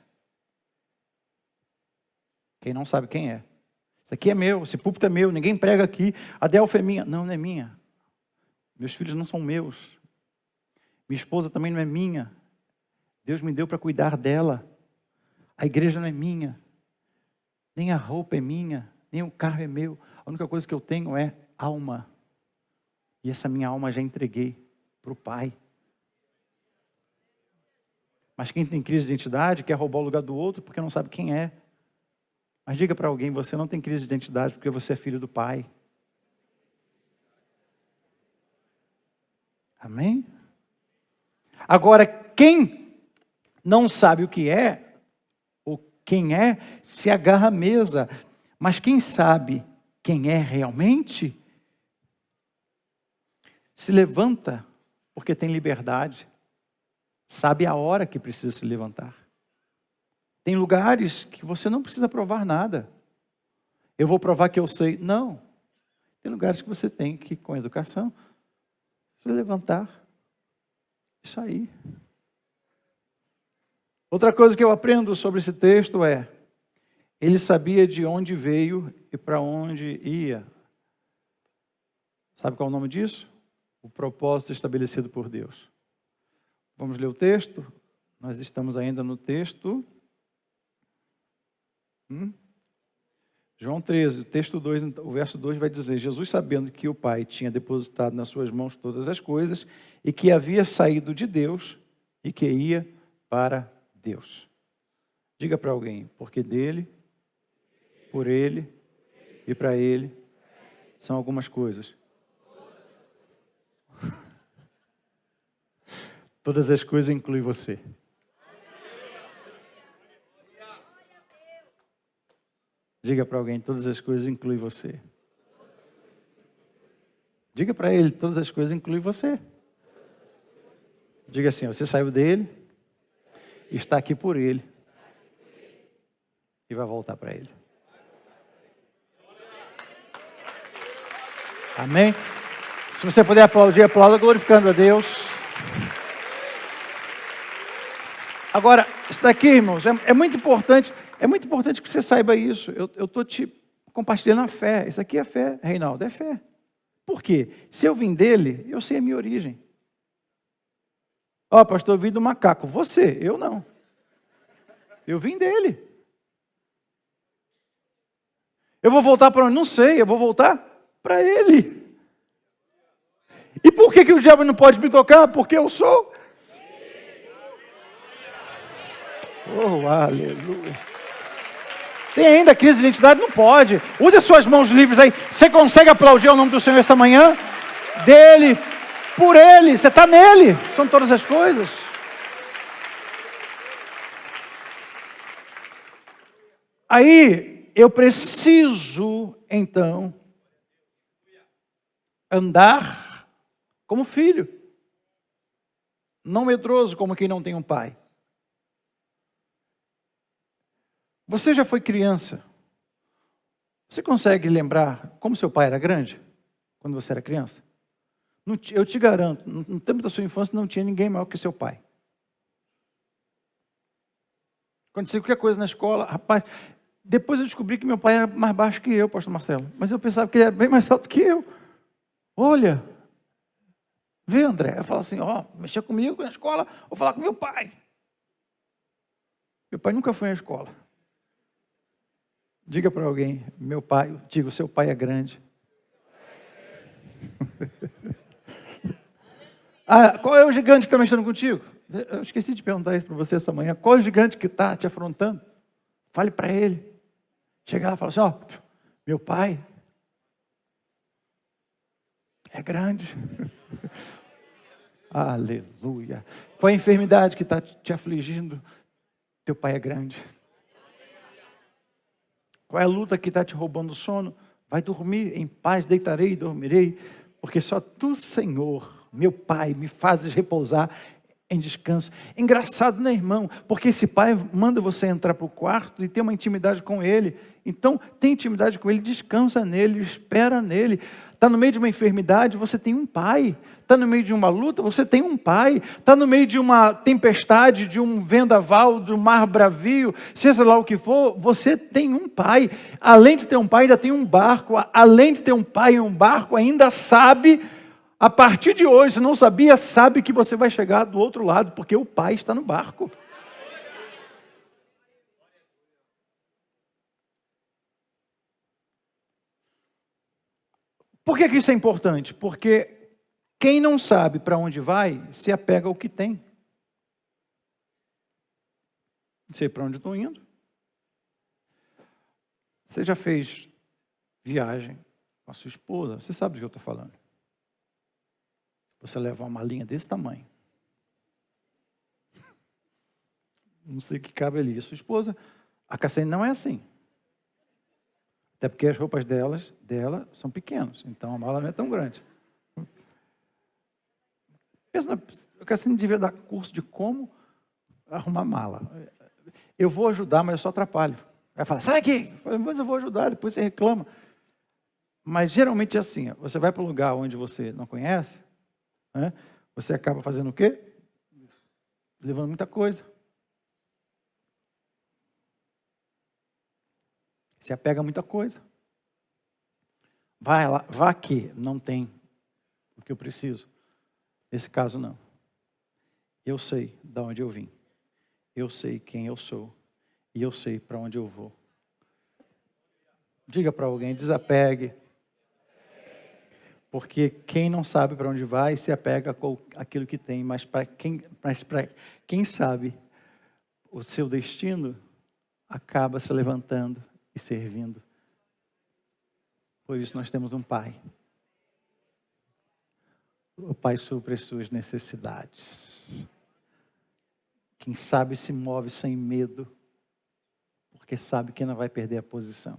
Quem não sabe quem é. Isso aqui é meu, esse púlpito é meu, ninguém prega aqui. A Delfa é minha. Não, não é minha. Meus filhos não são meus. Minha esposa também não é minha. Deus me deu para cuidar dela. A igreja não é minha. Nem a roupa é minha. Nem o carro é meu. A única coisa que eu tenho é alma. E essa minha alma já entreguei para o Pai. Mas quem tem crise de identidade quer roubar o lugar do outro porque não sabe quem é. Mas diga para alguém, você não tem crise de identidade porque você é filho do Pai. Amém? Agora, quem não sabe o que é, ou quem é, se agarra à mesa. Mas quem sabe quem é realmente, se levanta porque tem liberdade. Sabe a hora que precisa se levantar. Tem lugares que você não precisa provar nada. Eu vou provar que eu sei. Não. Tem lugares que você tem que, com educação, se levantar e sair. Outra coisa que eu aprendo sobre esse texto é, ele sabia de onde veio e para onde ia. Sabe qual é o nome disso? O propósito estabelecido por Deus. Vamos ler o texto? Nós estamos ainda no texto. João 13, o texto 2, o verso 2 vai dizer, Jesus sabendo que o Pai tinha depositado nas suas mãos todas as coisas e que havia saído de Deus e que ia para Deus. Diga para alguém, porque dele, por ele e para ele são algumas coisas. Todas as coisas incluem você. Diga para alguém, todas as coisas incluem você. Diga para ele, todas as coisas incluem você. Diga assim, você saiu dele, está aqui por ele e vai voltar para ele. Amém? Se você puder aplaudir, aplauda glorificando a Deus. Agora, isso daqui, irmãos, é muito importante. É muito importante que você saiba isso. Eu estou te compartilhando a fé. Isso aqui é fé, Reinaldo, é fé. Por quê? Se eu vim dele, eu sei a minha origem. Ó, pastor, eu vim do macaco. Você, eu não. Eu vim dele. Eu vou voltar para onde? Não sei, eu vou voltar para ele. E por que o diabo não pode me tocar? Porque eu sou. Oh, aleluia. Tem ainda crise de identidade? Não pode. Use as suas mãos livres aí. Você consegue aplaudir o nome do Senhor essa manhã? Dele, por ele, você está nele. São todas as coisas. Aí, eu preciso, então, andar como filho. Não medroso como quem não tem um pai. Você já foi criança? Você consegue lembrar como seu pai era grande? Quando você era criança? Eu te garanto, no tempo da sua infância não tinha ninguém maior que seu pai. Acontecia qualquer coisa na escola, rapaz. Depois eu descobri que meu pai era mais baixo que eu, pastor Marcelo. Mas eu pensava que ele era bem mais alto que eu. Olha, vê André, eu falo assim, mexer comigo na escola, vou falar com meu pai. Meu pai nunca foi à escola. Diga para alguém, meu pai, diga, o seu pai é grande. Qual é o gigante que está mexendo contigo? Eu esqueci de perguntar isso para você essa manhã. Qual é o gigante que está te afrontando? Fale para ele. Chega lá e fala assim, meu pai é grande. Aleluia. Qual é a enfermidade que está te afligindo? Teu pai é grande. Qual é a luta que está te roubando o sono? Vai dormir em paz, deitarei e dormirei, porque só tu, Senhor, meu Pai, me fazes repousar em descanso. Engraçado, né, irmão? Porque esse pai manda você entrar para o quarto e ter uma intimidade com ele. Então, tem intimidade com ele, descansa nele, espera nele. Está no meio de uma enfermidade, você tem um pai. Está no meio de uma luta, você tem um pai. Está no meio de uma tempestade, de um vendaval, de um mar bravio, seja lá o que for, você tem um pai. Além de ter um pai, ainda tem um barco. Além de ter um pai e um barco, ainda sabe, a partir de hoje, se não sabia, sabe que você vai chegar do outro lado, porque o pai está no barco. Por que isso é importante? Porque quem não sabe para onde vai, se apega ao que tem. Não sei para onde estou indo. Você já fez viagem com a sua esposa? Você sabe do que eu estou falando. Você leva uma malinha desse tamanho. Não sei o que cabe ali. A sua esposa, a Cassiane não é assim. Até porque as roupas dela são pequenas. Então a mala não é tão grande. Pensa, a Cassiane devia dar curso de como arrumar mala. Eu vou ajudar, mas eu só atrapalho. Vai falar, sai daqui. Mas eu vou ajudar, depois você reclama. Mas geralmente é assim, você vai para um lugar onde você não conhece, né? Você acaba fazendo o quê? Levando muita coisa. Se apega a muita coisa. Vai lá, vá aqui, não tem o que eu preciso. Nesse caso, não. Eu sei de onde eu vim. Eu sei quem eu sou. E eu sei para onde eu vou. Diga para alguém, desapegue. Porque quem não sabe para onde vai, se apega com aquilo que tem. Mas para quem sabe o seu destino, acaba se levantando e servindo. Por isso nós temos um pai. O pai supre as suas necessidades. Quem sabe se move sem medo, porque sabe que não vai perder a posição.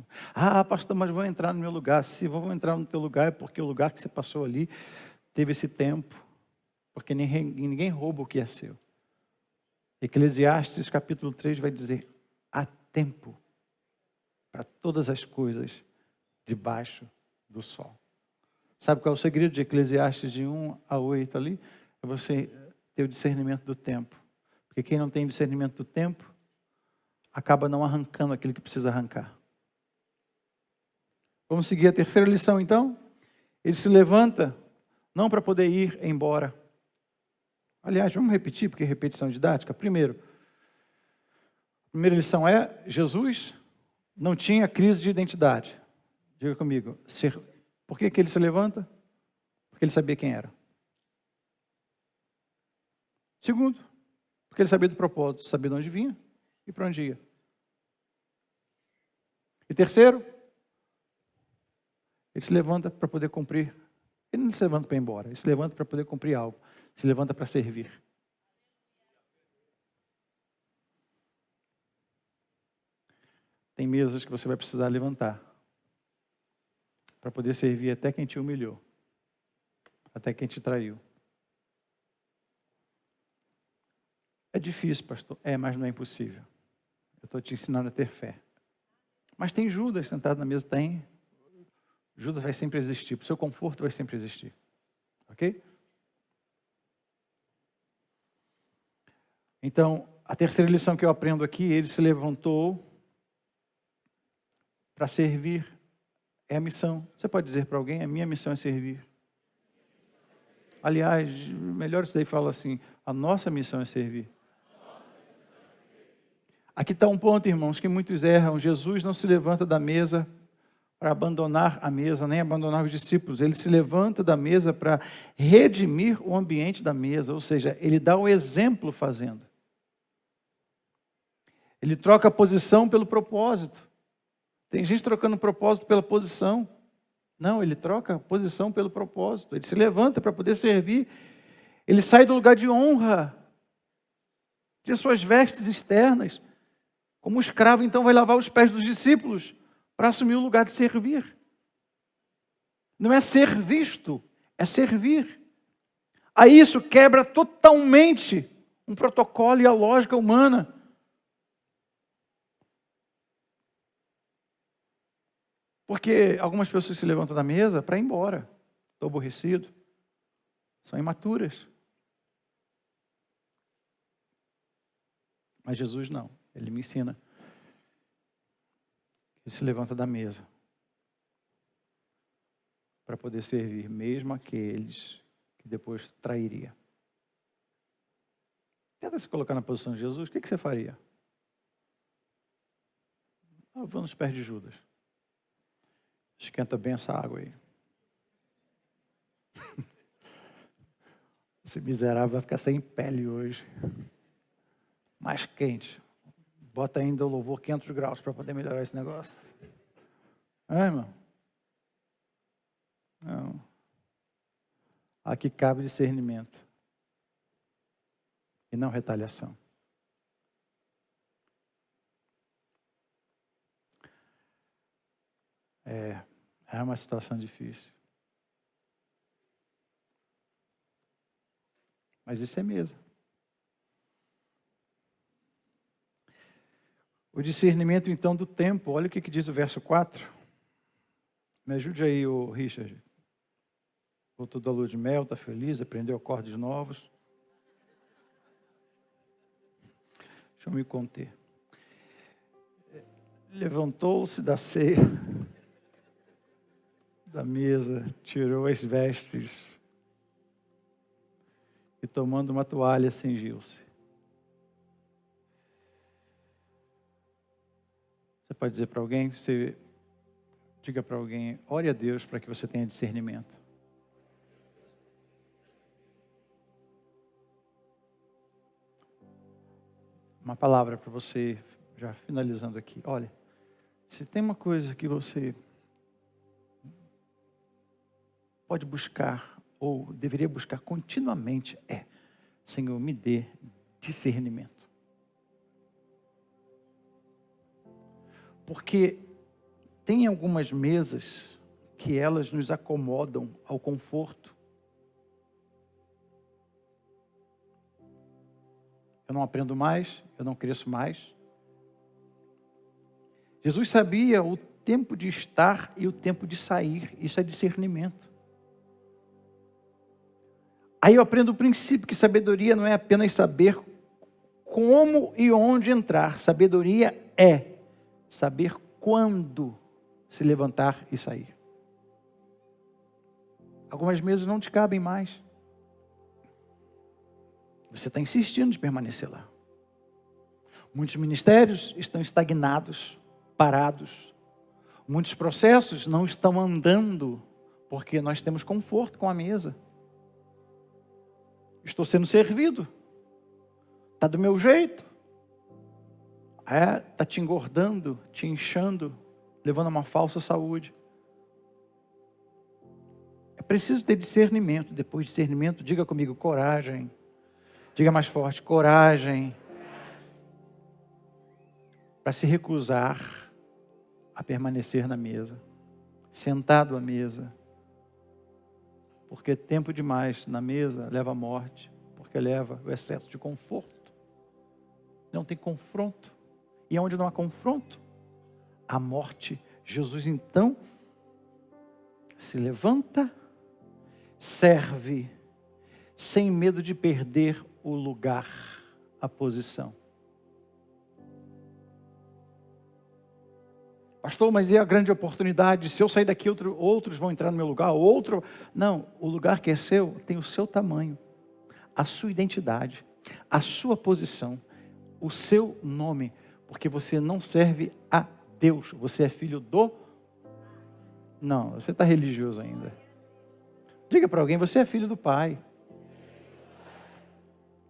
Pastor, mas vou entrar no meu lugar. Se vou entrar no teu lugar, é porque o lugar que você passou ali teve esse tempo. Porque ninguém rouba o que é seu. Eclesiastes capítulo 3 vai dizer, há tempo para todas as coisas debaixo do sol. Sabe qual é o segredo de Eclesiastes de 1 a 8 ali? É você ter o discernimento do tempo. Porque quem não tem discernimento do tempo, acaba não arrancando aquilo que precisa arrancar. Vamos seguir a terceira lição, então? Ele se levanta, não para poder ir embora. Aliás, vamos repetir, porque repetição didática. Primeiro, a primeira lição é: Jesus não tinha crise de identidade. Diga comigo, por que ele se levanta? Porque ele sabia quem era. Segundo, porque ele sabia do propósito, sabia de onde vinha e para onde ia. E terceiro, ele se levanta para poder cumprir. Ele não se levanta para ir embora, ele se levanta para poder cumprir algo. Se levanta para servir. Tem mesas que você vai precisar levantar para poder servir até quem te humilhou, até quem te traiu. É difícil, pastor. É, mas não é impossível. Eu estou te ensinando a ter fé. Mas tem Judas sentado na mesa? Tem. Judas vai sempre existir. Para o seu conforto vai sempre existir. Ok? Então, a terceira lição que eu aprendo aqui, ele se levantou para servir. É a missão. Você pode dizer para alguém, a minha missão é servir. Aliás, melhor isso daí fala assim, a nossa missão é servir. Aqui está um ponto, irmãos, que muitos erram. Jesus não se levanta da mesa para abandonar a mesa, nem abandonar os discípulos. Ele se levanta da mesa para redimir o ambiente da mesa, ou seja, ele dá o exemplo fazendo. Ele troca a posição pelo propósito. Tem gente trocando propósito pela posição. Não, ele troca a posição pelo propósito. Ele se levanta para poder servir. Ele sai do lugar de honra, de suas vestes externas. Como escravo, então, vai lavar os pés dos discípulos para assumir o lugar de servir. Não é ser visto, é servir. Aí isso quebra totalmente um protocolo e a lógica humana. Porque algumas pessoas se levantam da mesa para ir embora. Estou aborrecido. São imaturas. Mas Jesus não. Ele me ensina. Ele se levanta da mesa para poder servir mesmo aqueles que depois trairia. Tenta se colocar na posição de Jesus. O que você faria? Vou nos pés de Judas. Esquenta bem essa água aí. Esse miserável vai ficar sem pele hoje. Mais quente. Bota ainda o louvor 500 graus para poder melhorar esse negócio. Irmão? Não. Aqui cabe discernimento. E não retaliação. É uma situação difícil. Mas isso é mesa. O discernimento, então, do tempo. Olha o que diz o verso 4. Me ajude aí, o Richard. Voltou da lua de mel, está feliz, aprendeu acordes novos. Deixa eu me conter. Levantou-se da ceia, da mesa, tirou as vestes e, tomando uma toalha, cingiu-se. Você pode dizer para alguém, você diga para alguém, ore a Deus para que você tenha discernimento. Uma palavra para você, já finalizando aqui. Olha, se tem uma coisa que você pode buscar, ou deveria buscar continuamente, Senhor, me dê discernimento. Porque tem algumas mesas que elas nos acomodam ao conforto. Eu não aprendo mais, eu não cresço mais. Jesus sabia o tempo de estar e o tempo de sair. Isso é discernimento. Aí eu aprendo o princípio que sabedoria não é apenas saber como e onde entrar. Sabedoria é saber quando se levantar e sair. Algumas mesas não te cabem mais. Você está insistindo de permanecer lá. Muitos ministérios estão estagnados, parados. Muitos processos não estão andando, porque nós temos conforto com a mesa. Estou sendo servido. Está do meu jeito. Está te engordando, te inchando, levando a uma falsa saúde. É preciso ter discernimento. Depois de discernimento, diga comigo, coragem. Diga mais forte, coragem. Para se recusar a permanecer na mesa, sentado à mesa. Porque tempo demais na mesa leva à morte, porque leva o excesso de conforto. Não tem confronto. E onde não há confronto, a morte. Jesus então se levanta, serve, sem medo de perder o lugar, a posição. Pastor, mas e a grande oportunidade? Se eu sair daqui, outros vão entrar no meu lugar, outro... Não, o lugar que é seu tem o seu tamanho, a sua identidade, a sua posição, o seu nome, porque você não serve a Deus, você é filho do... Não, você está religioso ainda. Diga para alguém, você é filho do Pai.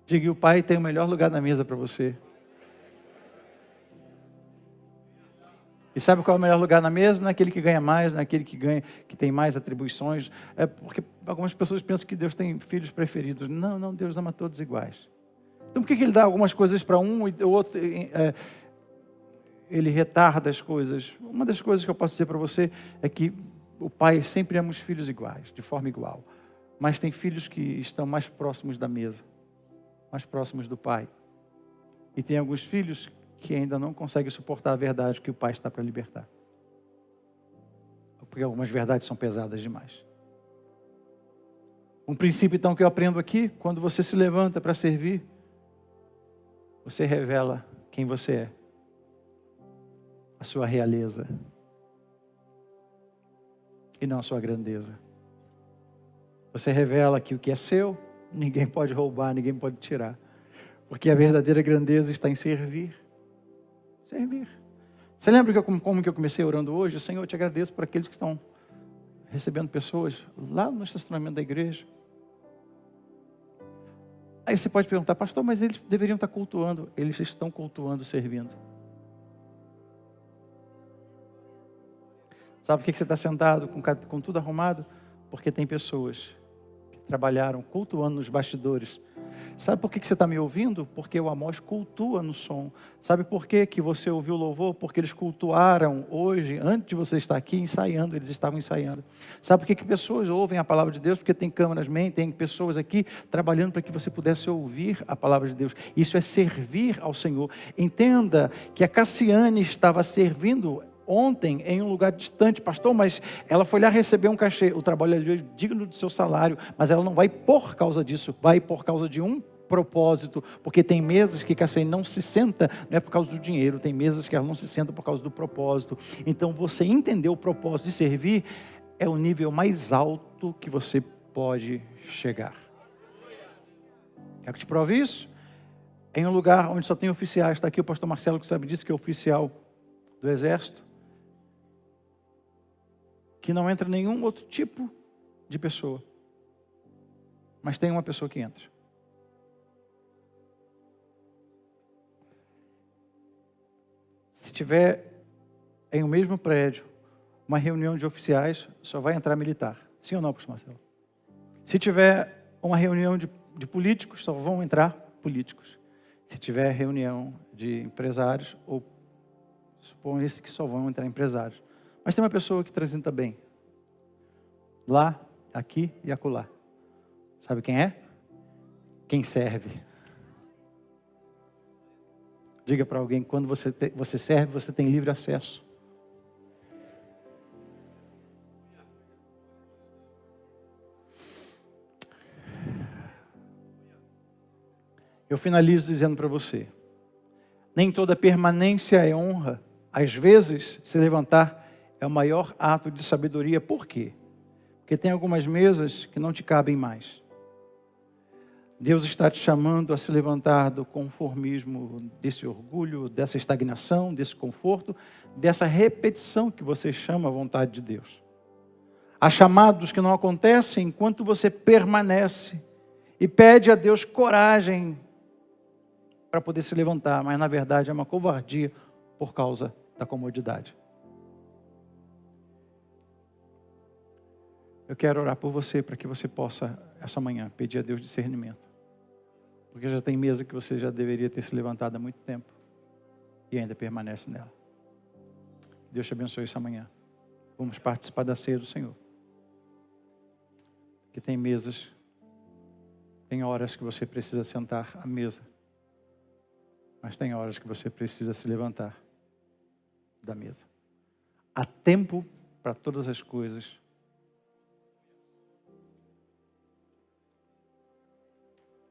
Diga, o Pai tem o melhor lugar na mesa para você. E sabe qual é o melhor lugar na mesa? Não é aquele que ganha mais, não é aquele que tem mais atribuições. É porque algumas pessoas pensam que Deus tem filhos preferidos. Não, Deus ama todos iguais. Então por que Ele dá algumas coisas para um e o outro... Ele retarda as coisas. Uma das coisas que eu posso dizer para você é que o Pai sempre ama os filhos iguais, de forma igual. Mas tem filhos que estão mais próximos da mesa, mais próximos do Pai. E tem alguns filhos que ainda não conseguem suportar a verdade que o Pai está para libertar. Porque algumas verdades são pesadas demais. Um princípio então que eu aprendo aqui, quando você se levanta para servir, você revela quem você é. A sua realeza. E não a sua grandeza. Você revela que o que é seu, ninguém pode roubar, ninguém pode tirar. Porque a verdadeira grandeza está em servir. Servir. Você lembra como que eu comecei orando hoje? Senhor, eu te agradeço por aqueles que estão recebendo pessoas lá no estacionamento da igreja. Aí você pode perguntar, pastor, mas eles deveriam estar cultuando. Eles estão cultuando, servindo. Sabe por que você está sentado com tudo arrumado? Porque tem pessoas que trabalharam cultuando nos bastidores. Sabe por que você está me ouvindo? Porque o Amós cultua no som. Sabe por que você ouviu o louvor? Porque eles cultuaram hoje, antes de você estar aqui ensaiando, eles estavam ensaiando. Sabe por que pessoas ouvem a palavra de Deus? Porque tem câmeras, tem pessoas aqui trabalhando para que você pudesse ouvir a palavra de Deus. Isso é servir ao Senhor. Entenda que a Cassiane estava servindo ontem em um lugar distante, pastor, mas ela foi lá receber um cachê, o trabalho é digno do seu salário, mas ela não vai por causa disso, vai por causa de um propósito, porque tem mesas que Cassiane não se senta, não é por causa do dinheiro, tem mesas que ela não se senta por causa do propósito. Então você entender o propósito de servir é o nível mais alto que você pode chegar. Quer que te prove isso? Em um lugar onde só tem oficiais, está aqui o pastor Marcelo que sabe disso, que é oficial do exército, que não entra nenhum outro tipo de pessoa. Mas tem uma pessoa que entra. Se tiver em um mesmo prédio uma reunião de oficiais, só vai entrar militar. Sim ou não, pastor Marcelo? Se tiver uma reunião de políticos, só vão entrar políticos. Se tiver reunião de empresários, ou supõe-se que só vão entrar empresários. Mas tem uma pessoa que transita bem. Lá, aqui e acolá. Sabe quem é? Quem serve. Diga para alguém, quando você serve, você tem livre acesso. Eu finalizo dizendo para você, nem toda permanência é honra. Às vezes, se levantar é o maior ato de sabedoria. Por quê? Porque tem algumas mesas que não te cabem mais. Deus está te chamando a se levantar do conformismo, desse orgulho, dessa estagnação, desse conforto, dessa repetição que você chama a vontade de Deus. Há chamados que não acontecem enquanto você permanece e pede a Deus coragem para poder se levantar, mas na verdade é uma covardia por causa da comodidade. Eu quero orar por você para que você possa, essa manhã, pedir a Deus discernimento. Porque já tem mesa que você já deveria ter se levantado há muito tempo e ainda permanece nela. Deus te abençoe essa manhã. Vamos participar da ceia do Senhor. Que tem mesas, tem horas que você precisa sentar à mesa, mas tem horas que você precisa se levantar da mesa. Há tempo para todas as coisas.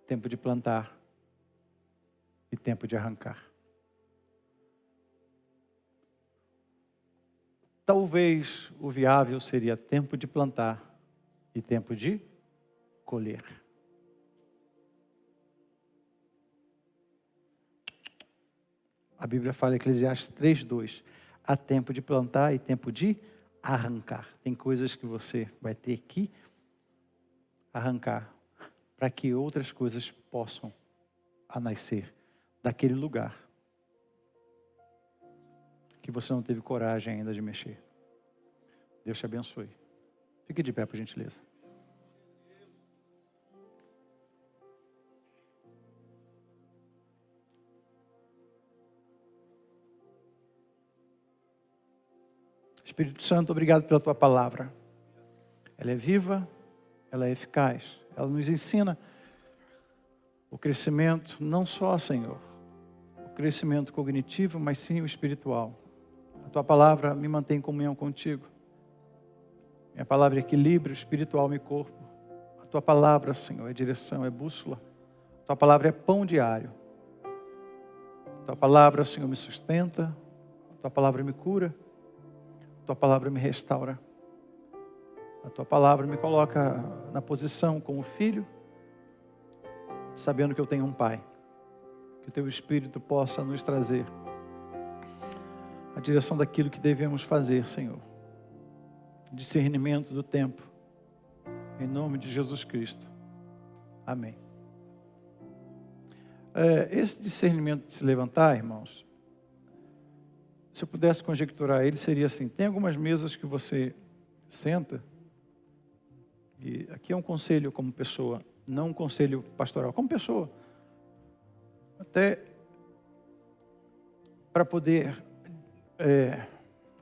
Tempo de plantar e tempo de arrancar. Talvez o viável seria tempo de plantar e tempo de colher. A Bíblia fala em Eclesiastes 3:2. Há tempo de plantar e tempo de arrancar. Tem coisas que você vai ter que arrancar para que outras coisas possam nascer daquele lugar que você não teve coragem ainda de mexer. Deus te abençoe. Fique de pé, por gentileza. Espírito Santo, obrigado pela tua palavra. Ela é viva, ela é eficaz. Ela nos ensina o crescimento, não só, Senhor, o crescimento cognitivo, mas sim o espiritual. A tua palavra me mantém em comunhão contigo. Minha palavra é equilíbrio espiritual e corpo. A tua palavra, Senhor, é direção, é bússola. A tua palavra é pão diário. A tua palavra, Senhor, me sustenta. A tua palavra me cura. A tua palavra me restaura. A tua palavra me coloca na posição como filho, sabendo que eu tenho um pai. Que o teu Espírito possa nos trazer a direção daquilo que devemos fazer, Senhor. Discernimento do tempo. Em nome de Jesus Cristo. Amém. Esse discernimento de se levantar, irmãos, se eu pudesse conjecturar ele, seria assim. Tem algumas mesas que você senta, e aqui é um conselho como pessoa, não um conselho pastoral, como pessoa. Até para poder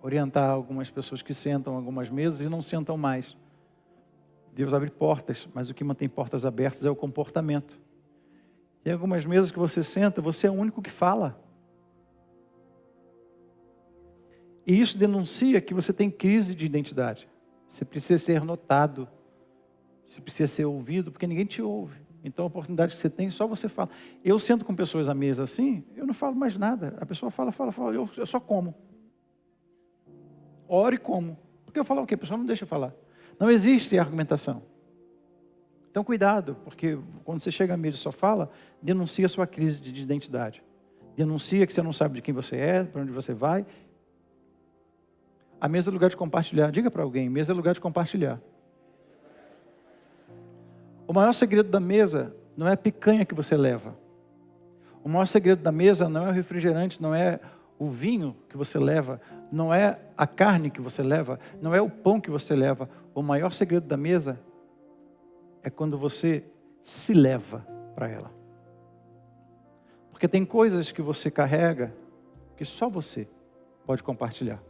orientar algumas pessoas que sentam em algumas mesas e não sentam mais. Deus abre portas, mas o que mantém portas abertas é o comportamento. Tem algumas mesas que você senta, você é o único que fala. E isso denuncia que você tem crise de identidade. Você precisa ser notado. Você precisa ser ouvido, porque ninguém te ouve. Então a oportunidade que você tem, só você fala. Eu sento com pessoas à mesa assim, eu não falo mais nada. A pessoa fala, eu só como. Oro e como. Porque eu falo o quê? A pessoa não deixa eu falar. Não existe argumentação. Então cuidado, porque quando você chega à mesa e só fala, denuncia a sua crise de identidade. Denuncia que você não sabe de quem você é, para onde você vai. A mesa é lugar de compartilhar. Diga para alguém, mesa é lugar de compartilhar. O maior segredo da mesa não é a picanha que você leva. O maior segredo da mesa não é o refrigerante, não é o vinho que você leva, não é a carne que você leva, não é o pão que você leva. O maior segredo da mesa é quando você se leva para ela. Porque tem coisas que você carrega que só você pode compartilhar.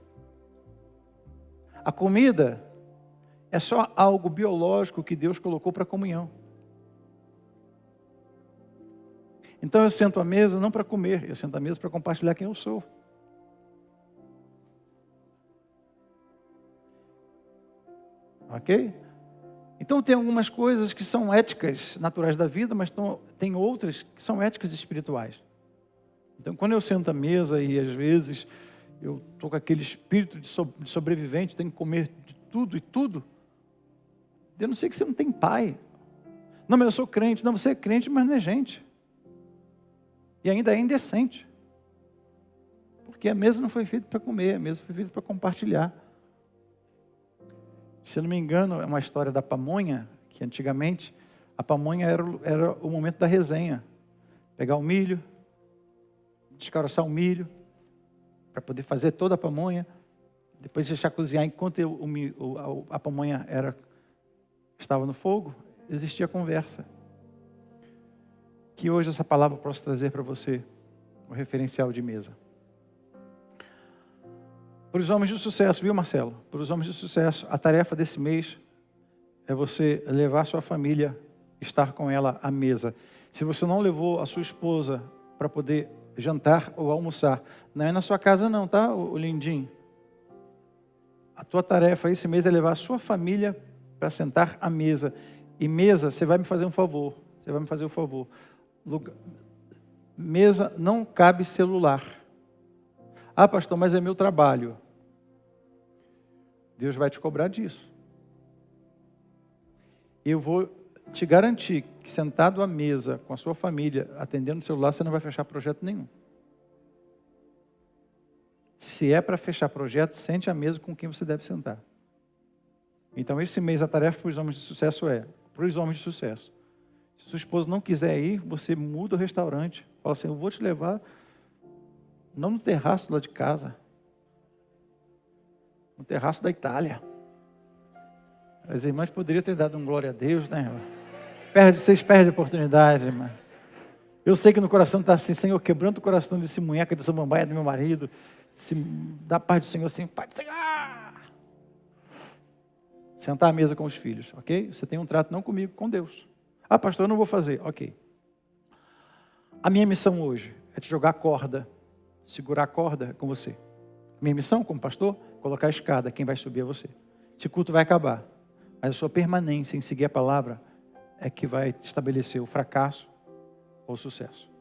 A comida é só algo biológico que Deus colocou para a comunhão. Então eu sento à mesa não para comer, eu sento à mesa para compartilhar quem eu sou. Ok? Então tem algumas coisas que são éticas naturais da vida, mas tem outras que são éticas espirituais. Então quando eu sento à mesa e às vezes eu estou com aquele espírito de sobrevivente, tenho que comer de tudo e tudo, eu não sei que você não tem pai. Não, mas eu sou crente. Não, você é crente, mas não é gente. E ainda é indecente. Porque a mesa não foi feita para comer, a mesa foi feita para compartilhar. Se eu não me engano, é uma história da pamonha, que antigamente a pamonha era o momento da resenha. Pegar o milho, descaroçar o milho, para poder fazer toda a pamonha, depois deixar cozinhar enquanto a pamonha estava no fogo, existia conversa. Que hoje essa palavra eu posso trazer para você, o referencial de mesa. Para os homens de sucesso, viu, Marcelo? Para os homens de sucesso, a tarefa desse mês é você levar sua família, estar com ela à mesa. Se você não levou a sua esposa para poder jantar ou almoçar, não é na sua casa não, tá, o lindinho? A tua tarefa esse mês é levar a sua família para sentar à mesa. E mesa, você vai me fazer um favor. Você vai me fazer um favor. Mesa não cabe celular. Ah, pastor, mas é meu trabalho. Deus vai te cobrar disso. Eu vou te garantir que sentado à mesa com a sua família, atendendo o celular, você não vai fechar projeto nenhum. Se é para fechar projeto, sente à mesa com quem você deve sentar. Então, esse mês a tarefa para os homens de sucesso para os homens de sucesso. Se sua esposa não quiser ir, você muda o restaurante. Fala assim, eu vou te levar, não no terraço lá de casa, no terraço da Itália. As irmãs poderiam ter dado um glória a Deus, né? Vocês perdem a oportunidade, irmã. Eu sei que no coração está assim, Senhor, quebrando o coração desse munheca, dessa mambaia do meu marido. Se dá paz do Senhor, assim, paz do Senhor. Sentar à mesa com os filhos, ok? Você tem um trato não comigo, com Deus. Ah, pastor, eu não vou fazer, ok. A minha missão hoje é te jogar a corda, segurar a corda com você. Minha missão como pastor, colocar a escada, quem vai subir é você. Esse culto vai acabar, mas a sua permanência em seguir a palavra é que vai estabelecer o fracasso ou o sucesso.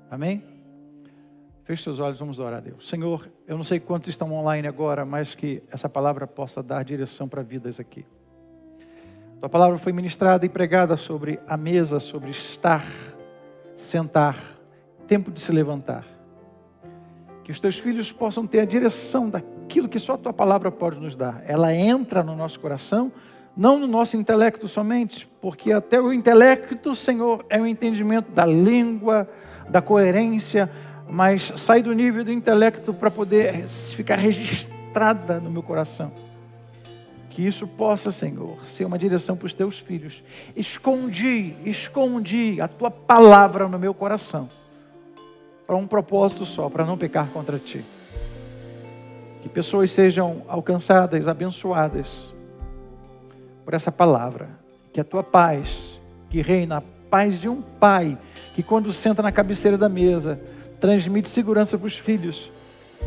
Amém? Feche seus olhos, vamos orar a Deus. Senhor, eu não sei quantos estão online agora, mas que essa palavra possa dar direção para vidas aqui. Tua palavra foi ministrada e pregada sobre a mesa, sobre estar, sentar, tempo de se levantar. Que os teus filhos possam ter a direção daquilo que só a tua palavra pode nos dar. Ela entra no nosso coração, não no nosso intelecto somente, porque até o intelecto, Senhor, é o entendimento da língua, da coerência, mas sai do nível do intelecto para poder ficar registrada no meu coração. Que isso possa, Senhor, ser uma direção para os teus filhos. Escondi a tua palavra no meu coração, para um propósito só, para não pecar contra ti. Que pessoas sejam alcançadas, abençoadas por essa palavra. Que a tua paz, que reina a paz de um pai, que quando senta na cabeceira da mesa, transmite segurança para os filhos.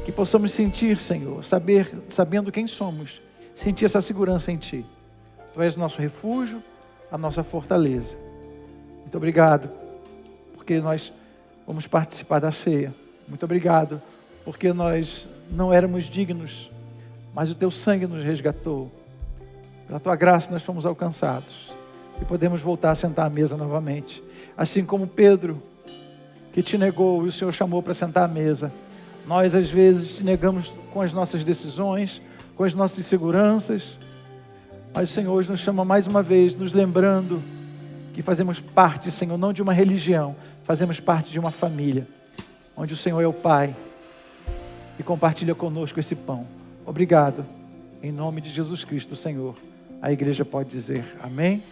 Que possamos sentir, Senhor, sabendo quem somos, sentir essa segurança em ti. Tu és o nosso refúgio, a nossa fortaleza. Muito obrigado, porque nós vamos participar da ceia. Muito obrigado, porque nós não éramos dignos, mas o teu sangue nos resgatou. Pela tua graça nós fomos alcançados e podemos voltar a sentar à mesa novamente. Assim como Pedro, que te negou e o Senhor chamou para sentar à mesa. Nós às vezes te negamos com as nossas decisões, com as nossas inseguranças, mas o Senhor hoje nos chama mais uma vez, nos lembrando que fazemos parte, Senhor, não de uma religião, fazemos parte de uma família, onde o Senhor é o Pai e compartilha conosco esse pão. Obrigado, em nome de Jesus Cristo, Senhor. A igreja pode dizer amém.